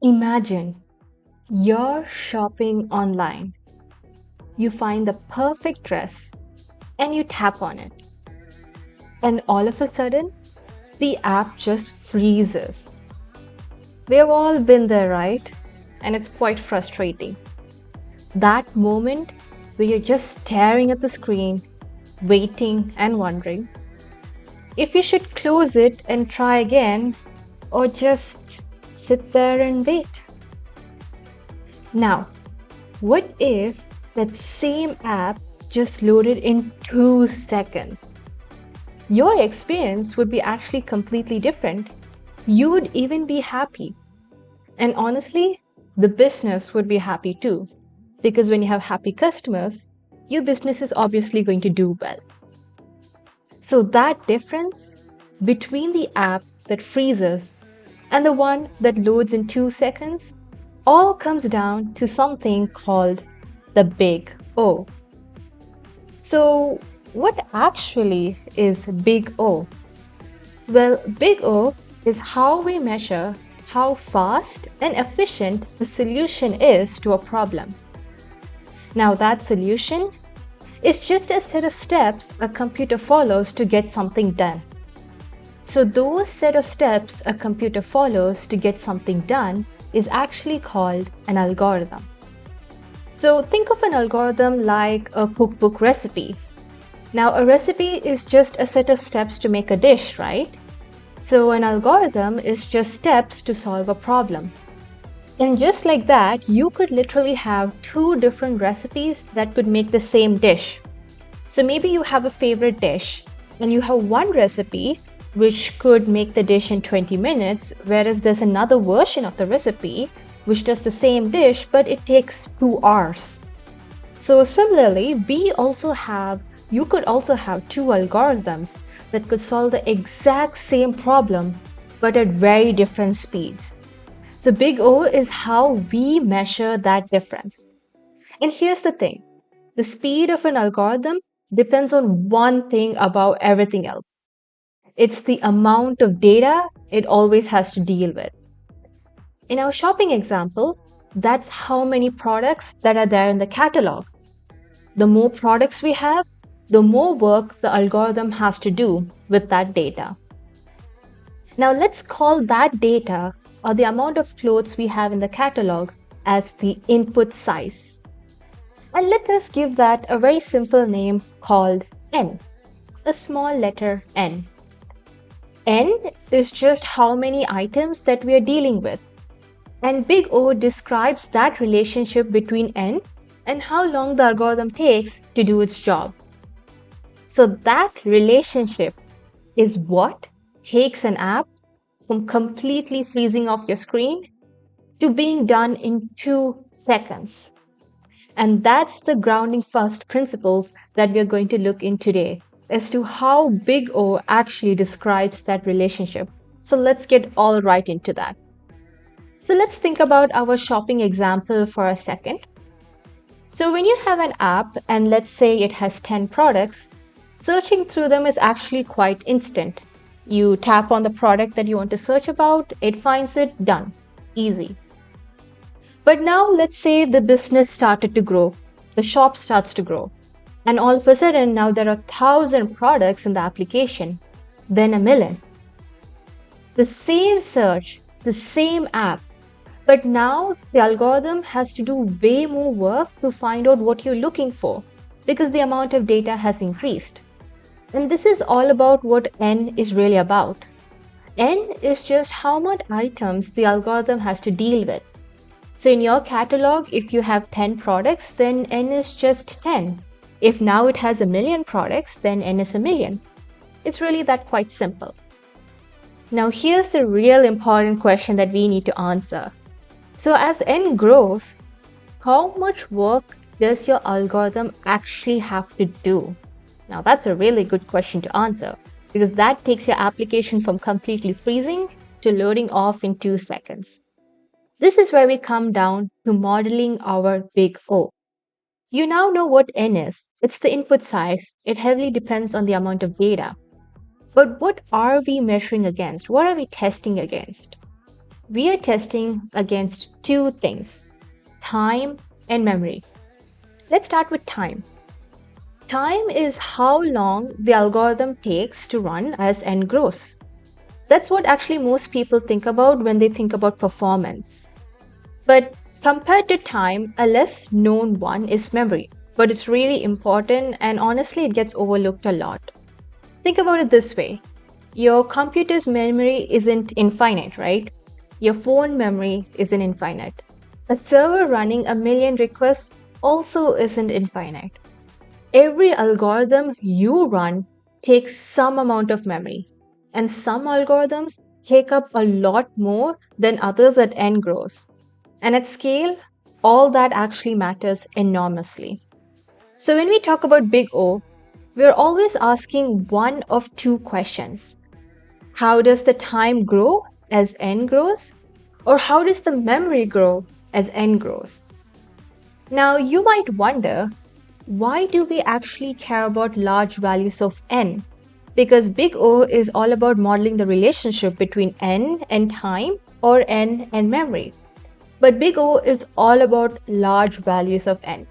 Imagine you're shopping online. You find the perfect dress and you tap on it. And all of a sudden, the app just freezes. We've all been there, right? And it's quite frustrating. That moment where you're just staring at the screen, waiting and wondering if you should close it and try again or just sit there and wait. Now, what if that same app just loaded in 2 seconds? Your experience would be actually completely different. You would even be happy. And honestly, the business would be happy too. Because when you have happy customers, your business is obviously going to do well. So that difference between the app that freezes and the one that loads in 2 seconds all comes down to something called the big O. So, what actually is big O? Well, big O is how we measure how fast and efficient the solution is to a problem. Now, that solution is just a set of steps a computer follows to get something done. So, those set of steps a computer follows to get something done is actually called an algorithm. So think of an algorithm like a cookbook recipe. Now a recipe is just a set of steps to make a dish, right? So an algorithm is just steps to solve a problem. And just like that, you could literally have two different recipes that could make the same dish. So maybe you have a favorite dish and you have one recipe which could make the dish in 20 minutes, whereas there's another version of the recipe which does the same dish but it takes 2 hours. So similarly, you could also have two algorithms that could solve the exact same problem but at very different speeds. So big O is how we measure that difference. And here's the thing. The speed of an algorithm depends on one thing above everything else. It's the amount of data it always has to deal with. In our shopping example, that's how many products that are there in the catalog. The more products we have, the more work the algorithm has to do with that data. Now let's call that data or the amount of clothes we have in the catalog as the input size. And let us give that a very simple name called N, a small letter N. N is just how many items that we are dealing with. And big O describes that relationship between N and how long the algorithm takes to do its job. So that relationship is what takes an app from completely freezing off your screen to being done in 2 seconds. And that's the grounding first principles that we're going to look in today as to how big O actually describes that relationship. So let's get all right into that. So let's think about our shopping example for a second. So when you have an app and let's say it has 10 products, searching through them is actually quite instant. You tap on the product that you want to search about, it finds it, done. Easy. But now let's say the business started to grow, the shop starts to grow, and all of a sudden now there are 1,000 products in the application, then 1,000,000. The same search, the same app, but now the algorithm has to do way more work to find out what you're looking for because the amount of data has increased. And this is all about what N is really about. N is just how much items the algorithm has to deal with. So in your catalog, if you have 10 products, then N is just 10. If now it has 1,000,000 products, then N is 1,000,000. It's really that quite simple. Now here's the real important question that we need to answer. So as N grows, how much work does your algorithm actually have to do? Now that's a really good question to answer because that takes your application from completely freezing to loading off in 2 seconds. This is where we come down to modeling our big O. You now know what n is. It's the input size. It heavily depends on the amount of data. But what are we measuring against? What are we testing against? We are testing against two things: time and memory. Let's start with time. Time is how long the algorithm takes to run as n grows. That's what actually most people think about when they think about performance. But compared to time, a less known one is memory. But it's really important, and honestly, it gets overlooked a lot. Think about it this way: your computer's memory isn't infinite, right? Your phone memory isn't infinite. A server running a million requests also isn't infinite. Every algorithm you run takes some amount of memory, and some algorithms take up a lot more than others at n grows. And at scale, all that actually matters enormously. So when we talk about big O, we're always asking one of two questions. How does the time grow as n grows? Or how does the memory grow as n grows? Now, you might wonder, why do we actually care about large values of n? Because big O is all about modeling the relationship between n and time, or n and memory. But big O is all about large values of n.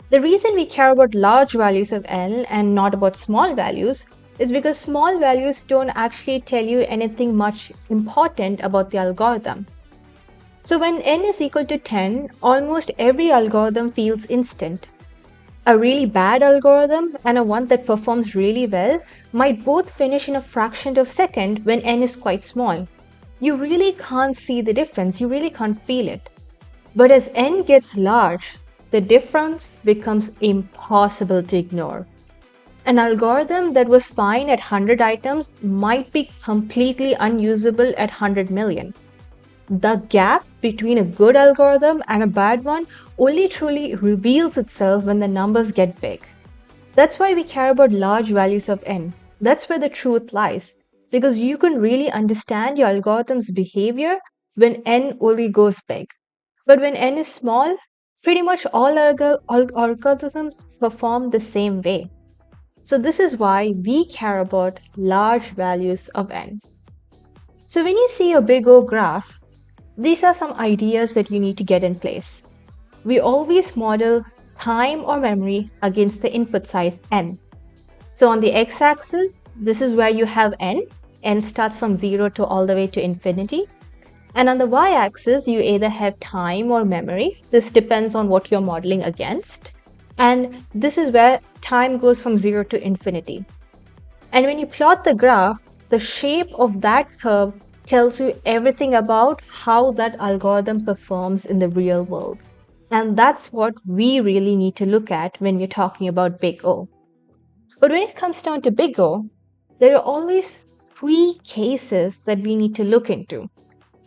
The reason we care about large values of n and not about small values is because small values don't actually tell you anything much important about the algorithm. So when n is equal to 10, almost every algorithm feels instant. A really bad algorithm and a one that performs really well might both finish in a fraction of a second when n is quite small. You really can't see the difference, you really can't feel it. But as n gets large, the difference becomes impossible to ignore. An algorithm that was fine at 100 items might be completely unusable at 100 million. The gap between a good algorithm and a bad one only truly reveals itself when the numbers get big. That's why we care about large values of n. That's where the truth lies, because you can really understand your algorithm's behavior when n only goes big. But when n is small, pretty much all algorithms perform the same way. So this is why we care about large values of n. So when you see a big O graph, these are some ideas that you need to get in place. We always model time or memory against the input size n. So on the x-axis, this is where you have n. N starts from 0 to all the way to infinity. And on the y-axis, you either have time or memory. This depends on what you're modeling against. And this is where time goes from 0 to infinity. And when you plot the graph, the shape of that curve tells you everything about how that algorithm performs in the real world. And that's what we really need to look at when we're talking about big O. But when it comes down to big O, there are always three cases that we need to look into.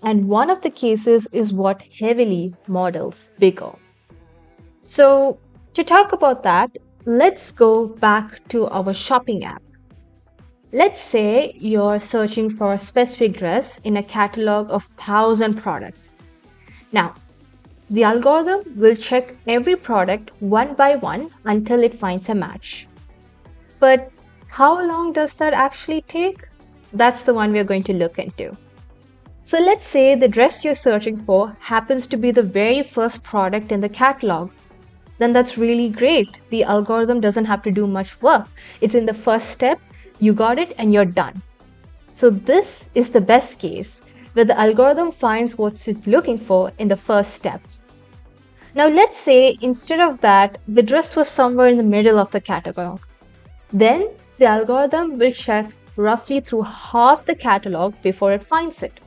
And one of the cases is what heavily models big O. So to talk about that, let's go back to our shopping app. Let's say you're searching for a specific dress in a catalog of 1,000 products. Now, the algorithm will check every product one by one until it finds a match. But how long does that actually take? That's the one we're going to look into. So let's say the dress you're searching for happens to be the very first product in the catalog. Then that's really great. The algorithm doesn't have to do much work. It's in the first step, you got it, and you're done. So this is the best case, where the algorithm finds what it's looking for in the first step. Now let's say instead of that, the dress was somewhere in the middle of the catalog. Then the algorithm will check roughly through half the catalog before it finds it.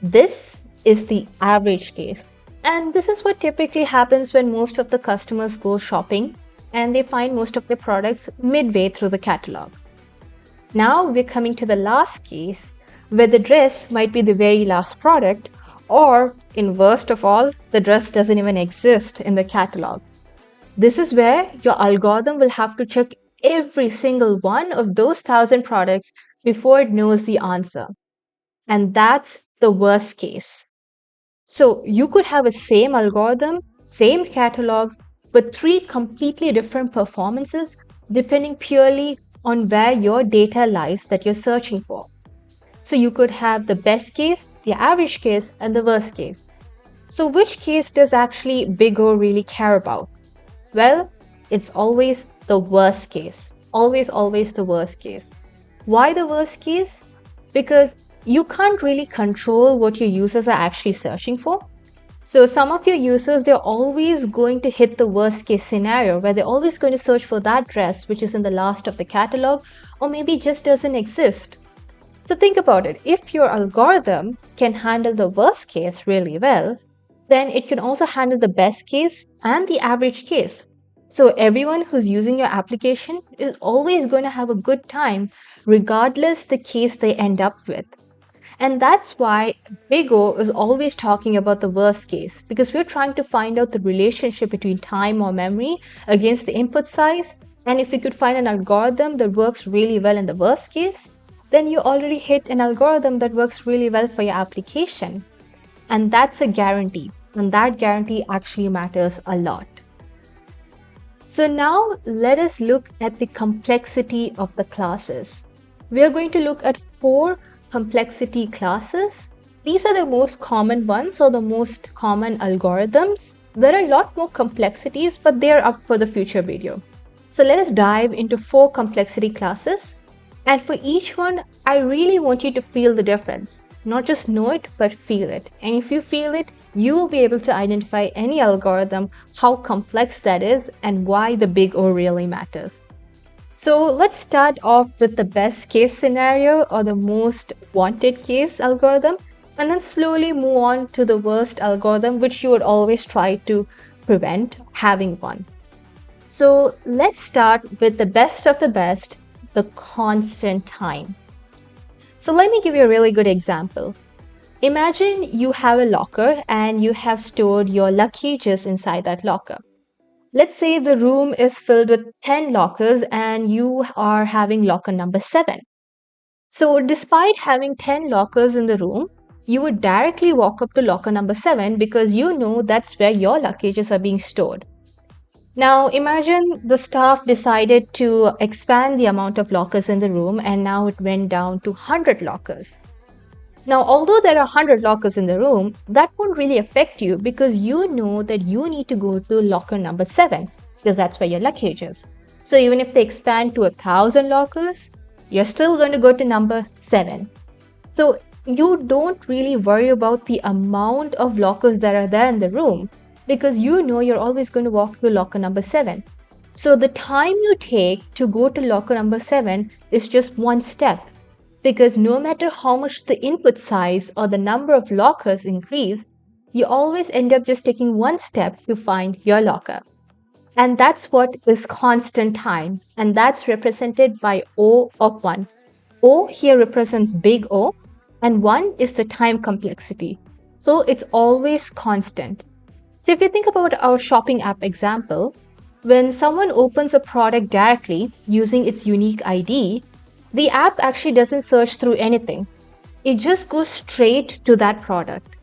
This is the average case. And this is what typically happens when most of the customers go shopping and they find most of their products midway through the catalog. Now we're coming to the last case, where the dress might be the very last product, or in worst of all, the dress doesn't even exist in the catalog. This is where your algorithm will have to check every single one of those 1,000 products before it knows the answer. And that's the worst case. So you could have a same algorithm, same catalog, but three completely different performances depending purely on where your data lies that you're searching for. So you could have the best case, the average case, and the worst case. So which case does actually Big O really care about? Well, it's always the worst case. Always the worst case. Why the worst case? Because you can't really control what your users are actually searching for. So some of your users, they're always going to hit the worst case scenario where they're always going to search for that dress which is in the last of the catalog or maybe just doesn't exist. So think about it. If your algorithm can handle the worst case really well, then it can also handle the best case and the average case. So everyone who's using your application is always going to have a good time regardless the case they end up with. And that's why Big O is always talking about the worst case, because we're trying to find out the relationship between time or memory against the input size. And if we could find an algorithm that works really well in the worst case, then you already hit an algorithm that works really well for your application. And that's a guarantee. And that guarantee actually matters a lot. So now let us look at the complexity of the classes. We are going to look at 4 complexity classes. These are the most common ones or the most common algorithms. There are a lot more complexities, but they are up for the future video. So let us dive into 4 complexity classes. And for each one, I really want you to feel the difference. Not just know it, but feel it. And if you feel it, you will be able to identify any algorithm, how complex that is, and why the Big O really matters. So let's start off with the best case scenario or the most wanted case algorithm, and then slowly move on to the worst algorithm, which you would always try to prevent having one. So let's start with the best of the best, the constant time. So let me give you a really good example. Imagine you have a locker and you have stored your luggages inside that locker. Let's say the room is filled with 10 lockers and you are having locker number 7. So despite having 10 lockers in the room, you would directly walk up to locker number 7 because you know that's where your luggages are being stored. Now imagine the staff decided to expand the amount of lockers in the room and now it went down to 100 lockers. Now, although there are 100 lockers in the room, that won't really affect you because you know that you need to go to locker number 7 because that's where your luggage is. So even if they expand to 1,000 lockers, you're still going to go to number 7. So you don't really worry about the amount of lockers that are there in the room because you know you're always going to walk to locker number 7. So the time you take to go to locker number 7 is just one step. Because no matter how much the input size or the number of lockers increase, you always end up just taking one step to find your locker. And that's what is constant time, and that's represented by O of 1. O here represents Big O, and 1 is the time complexity. So it's always constant. So if you think about our shopping app example, when someone opens a product directly using its unique ID, the app actually doesn't search through anything. It just goes straight to that product.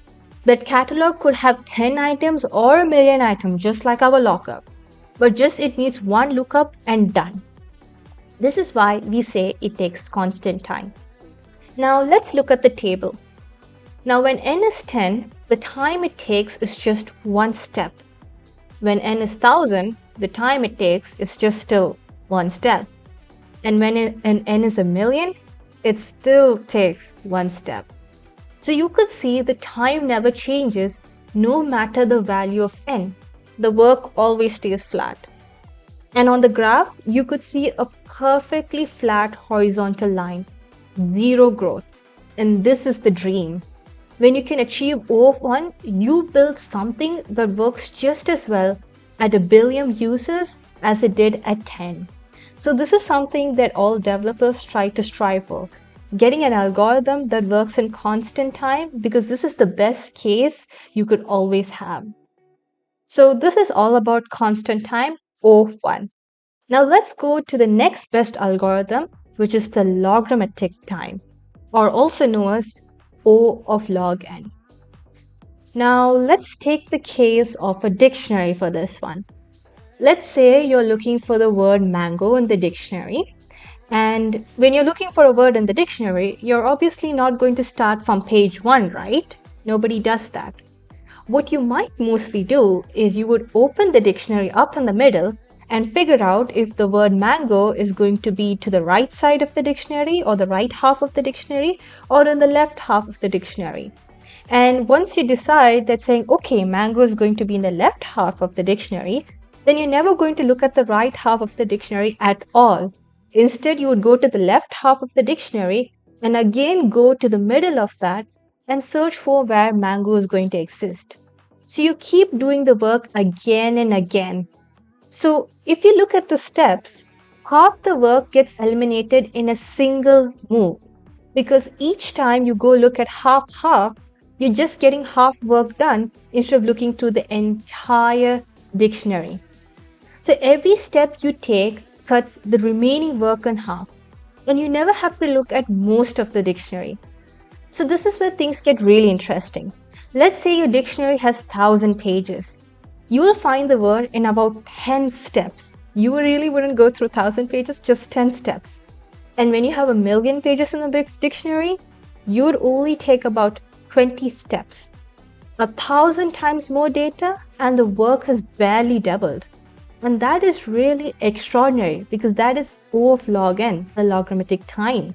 That catalog could have 10 items or a million items, just like our locker. But just it needs one lookup and done. This is why we say it takes constant time. Now let's look at the table. Now when n is 10, the time it takes is just one step. When n is 1000, the time it takes is just still one step. And when n is a million, it still takes one step. So you could see the time never changes no matter the value of n. The work always stays flat. And on the graph, you could see a perfectly flat horizontal line, zero growth. And this is the dream. When you can achieve O of 1, you build something that works just as well at 1 billion users as it did at 10. So this is something that all developers try to strive for, getting an algorithm that works in constant time because this is the best case you could always have. So this is all about constant time, O1. Now let's go to the next best algorithm, which is the logarithmic time, or also known as O of log n. Now let's take the case of a dictionary for this one. Let's say you're looking for the word mango in the dictionary. And when you're looking for a word in the dictionary, you're obviously not going to start from page 1, right? Nobody does that. What you might mostly do is you would open the dictionary up in the middle and figure out if the word mango is going to be to the right side of the dictionary or the right half of the dictionary or in the left half of the dictionary. And once you decide that saying, okay, mango is going to be in the left half of the dictionary, then you're never going to look at the right half of the dictionary at all. Instead, you would go to the left half of the dictionary and again go to the middle of that and search for where mango is going to exist. So you keep doing the work again and again. So if you look at the steps, half the work gets eliminated in a single move. Because each time you go look at half, you're just getting half work done instead of looking through the entire dictionary. So every step you take cuts the remaining work in half, and you never have to look at most of the dictionary. So this is where things get really interesting. Let's say your dictionary has 1,000 pages. You will find the word in about 10 steps. You really wouldn't go through 1,000 pages, just 10 steps. And when you have 1,000,000 pages in the big dictionary, you would only take about 20 steps. 1,000 times more data and the work has barely doubled. And that is really extraordinary because that is O of log n, the logarithmic time.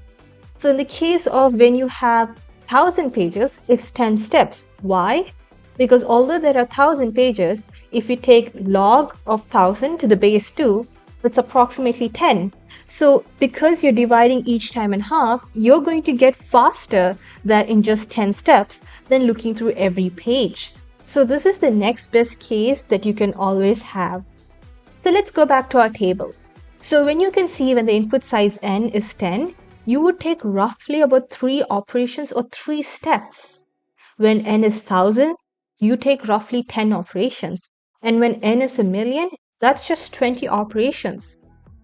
So in the case of when you have 1,000 pages, it's 10 steps. Why? Because although there are 1,000 pages, if you take log of 1,000 to the base 2, it's approximately 10. So because you're dividing each time in half, you're going to get faster than in just 10 steps than looking through every page. So this is the next best case that you can always have. So let's go back to our table. So when you can see when the input size n is 10, you would take roughly about 3 operations or 3 steps. When n is 1,000, you take roughly 10 operations. And when n is 1,000,000, that's just 20 operations.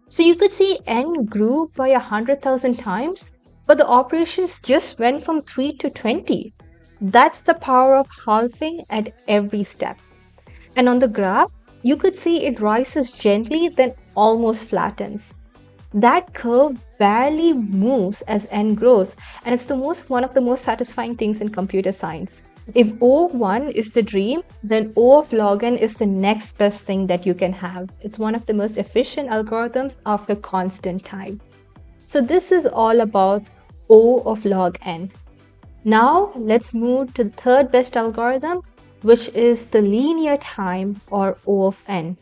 So you could see n grew by 100,000 times, but the operations just went from 3 to 20. That's the power of halving at every step. And on the graph, you could see it rises gently, then almost flattens. That curve barely moves as n grows, and it's one of the most satisfying things in computer science. If O1 is the dream, then O of log n is the next best thing that you can have. It's one of the most efficient algorithms after constant time. So this is all about O of log n. Now let's move to the third best algorithm, which is the linear time or O of n.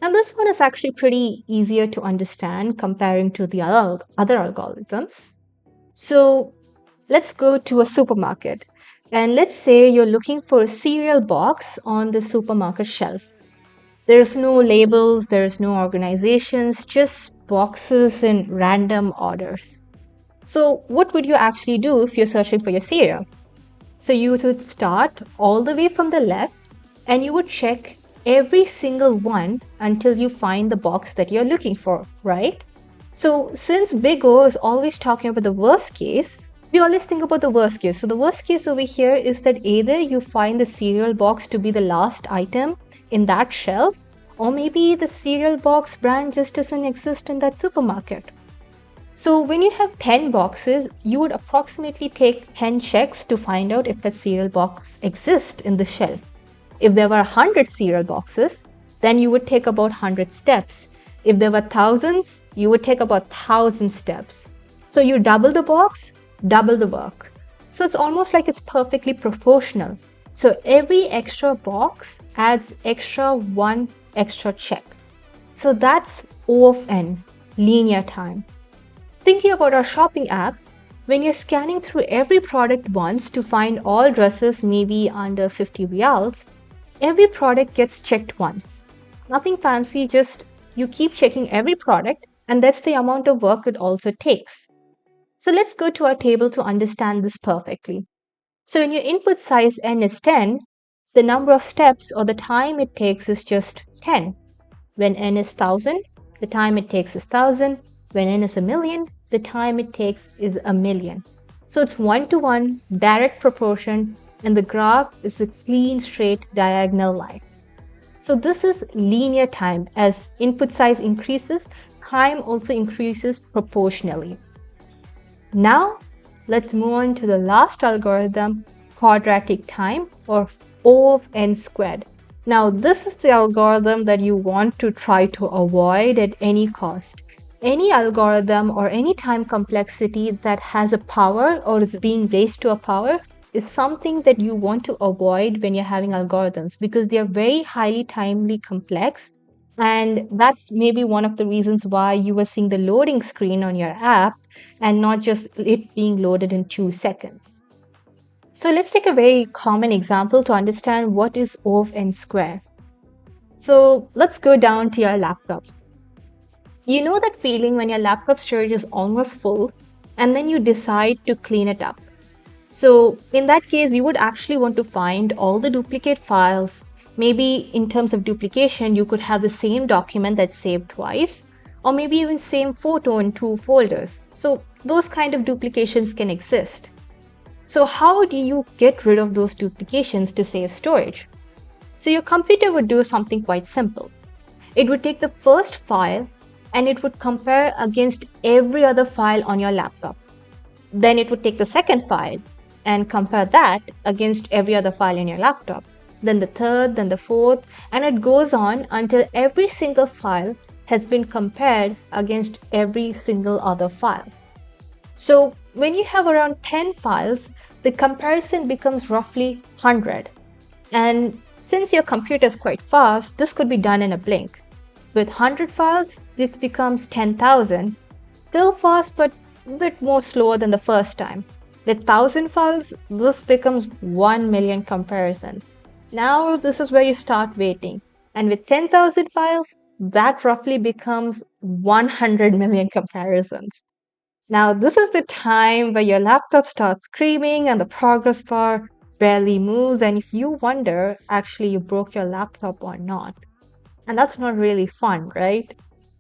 Now this one is actually pretty easier to understand comparing to the other algorithms. So let's go to a supermarket and let's say you're looking for a cereal box on the supermarket shelf. There's no labels, there's no organizations, just boxes in random orders. So what would you actually do if you're searching for your cereal? So you would start all the way from the left and you would check every single one until you find the box that you're looking for, right? So since Big O is always talking about the worst case, we always think about the worst case. So the worst case over here is that either you find the cereal box to be the last item in that shelf, or maybe the cereal box brand just doesn't exist in that supermarket. So when you have 10 boxes, you would approximately take 10 checks to find out if that cereal box exists in the shelf. If there were 100 cereal boxes, then you would take about 100 steps. If there were thousands, you would take about 1,000 steps. So you double the box, double the work. So it's almost like it's perfectly proportional. So every extra box adds one extra check. So that's O of n, linear time. Thinking about our shopping app, when you're scanning through every product once to find all dresses maybe under 50 reals, every product gets checked once. Nothing fancy, just you keep checking every product, and that's the amount of work it also takes. So let's go to our table to understand this perfectly. So when your input size n is 10, the number of steps or the time it takes is just 10. When n is 1,000, the time it takes is 1,000. When n is 1,000,000, the time it takes is 1,000,000. So it's 1-to-1, direct proportion, and the graph is a clean, straight, diagonal line. So this is linear time. As input size increases, time also increases proportionally. Now, let's move on to the last algorithm, quadratic time, or O of n squared. Now, this is the algorithm that you want to try to avoid at any cost. Any algorithm or any time complexity that has a power or is being raised to a power is something that you want to avoid when you're having algorithms, because they are very highly timely complex. And that's maybe one of the reasons why you were seeing the loading screen on your app and not just it being loaded in 2 seconds. So let's take a very common example to understand what is O of n square. So let's go down to your laptop. You know that feeling when your laptop storage is almost full and then you decide to clean it up. So in that case, you would actually want to find all the duplicate files. Maybe in terms of duplication, you could have the same document that's saved twice, or maybe even same photo in 2 folders. So those kind of duplications can exist. So how do you get rid of those duplications to save storage? So your computer would do something quite simple. It would take the first file and it would compare against every other file on your laptop. Then it would take the second file and compare that against every other file in your laptop. Then the third, then the fourth, and it goes on until every single file has been compared against every single other file. So when you have around 10 files, the comparison becomes roughly 100. And since your computer is quite fast, this could be done in a blink. With 100 files, this becomes 10,000. Still fast, but a bit more slower than the first time. With 1,000 files, this becomes 1 million comparisons. Now this is where you start waiting. And with 10,000 files, that roughly becomes 100 million comparisons. Now this is the time where your laptop starts screaming and the progress bar barely moves, and if you wonder, actually you broke your laptop or not. And that's not really fun, right?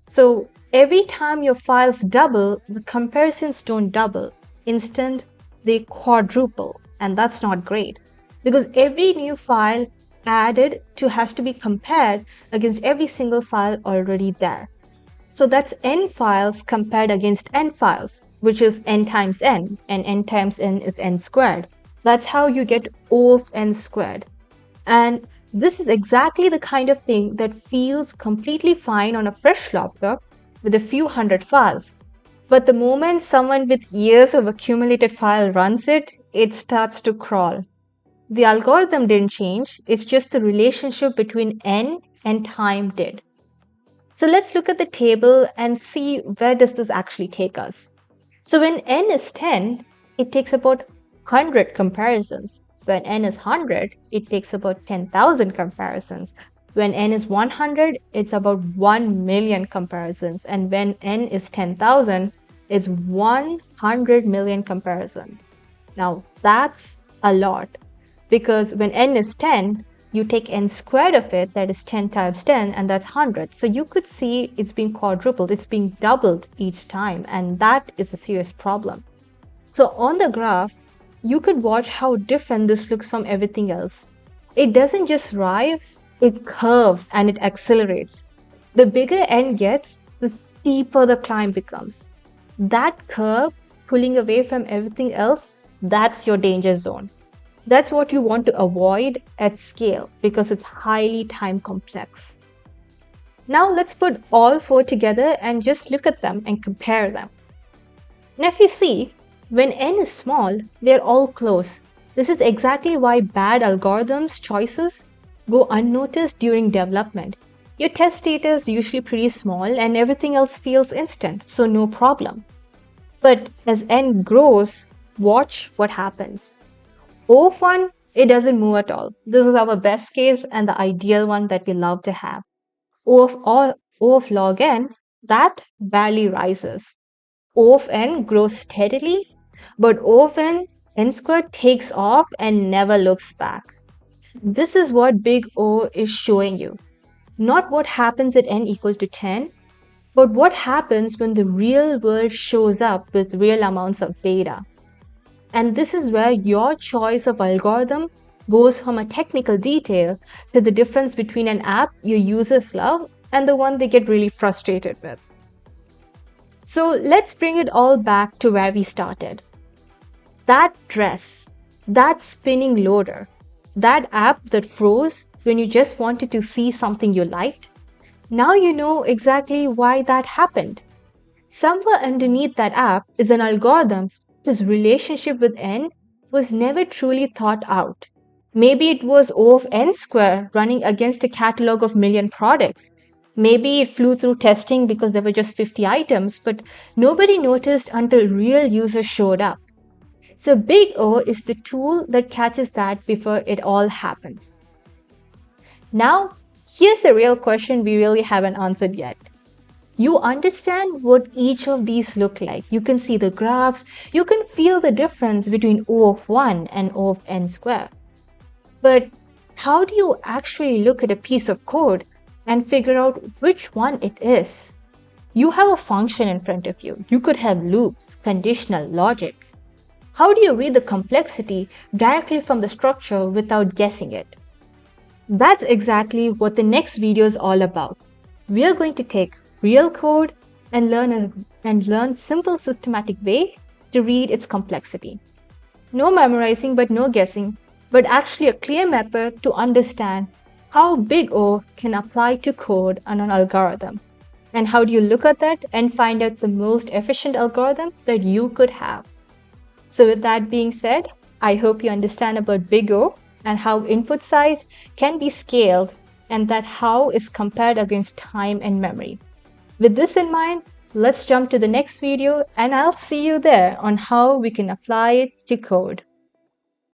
So every time your files double, the comparisons don't double. Instead, they quadruple, and that's not great because every new file added to has to be compared against every single file already there. So that's n files compared against n files, which is n times n, and n times n is n squared. That's how you get O of n squared. And this is exactly the kind of thing that feels completely fine on a fresh laptop with a few hundred files. But the moment someone with years of accumulated file runs it, it starts to crawl. The algorithm didn't change, it's just the relationship between n and time did. So let's look at the table and see where does this actually take us. So when n is 10, it takes about 100 comparisons. When n is 100, it takes about 10,000 comparisons. When n is 100, it's about 1 million comparisons. And when n is 10,000, it's 100 million comparisons. Now that's a lot, because when n is 10, you take n squared of it, that is 10 times 10, and that's 100. So you could see it's being quadrupled, it's being doubled each time, and that is a serious problem. So on the graph, you could watch how different this looks from everything else. It doesn't just rise, it curves and it accelerates. The bigger n gets, the steeper the climb becomes. That curve pulling away from everything else, that's your danger zone. That's what you want to avoid at scale because it's highly time complex. Now let's put all four together and just look at them and compare them. Now if you see, when n is small, they're all close. This is exactly why bad algorithms choices go unnoticed during development. Your test data is usually pretty small and everything else feels instant, so no problem. But as n grows, watch what happens. O of 1, it doesn't move at all. This is our best case and the ideal one that we love to have. O of log n, that barely rises. O of n grows steadily, but O of n squared takes off and never looks back. This is what big O is showing you. Not what happens at n equal to 10, but what happens when the real world shows up with real amounts of data. And this is where your choice of algorithm goes from a technical detail to the difference between an app your users love and the one they get really frustrated with. So let's bring it all back to where we started. That dress, that spinning loader, that app that froze when you just wanted to see something you liked. Now you know exactly why that happened. Somewhere underneath that app is an algorithm whose relationship with n was never truly thought out. Maybe it was O of n square running against a catalog of million products. Maybe it flew through testing because there were just 50 items, but nobody noticed until real users showed up. So Big O is the tool that catches that before it all happens. Now, here's the real question we really haven't answered yet. You understand what each of these look like. You can see the graphs. You can feel the difference between O of 1 and O of n square. But how do you actually look at a piece of code and figure out which one it is? You have a function in front of you. You could have loops, conditional, logic. How do you read the complexity directly from the structure without guessing it? That's exactly what the next video is all about. We are going to take real code and learn simple systematic way to read its complexity. No memorizing but no guessing, but actually a clear method to understand how Big O can apply to code on an algorithm. And how do you look at that and find out the most efficient algorithm that you could have? So with that being said, I hope you understand about Big O and how input size can be scaled and that how is compared against time and memory. With this in mind, let's jump to the next video and I'll see you there on how we can apply it to code.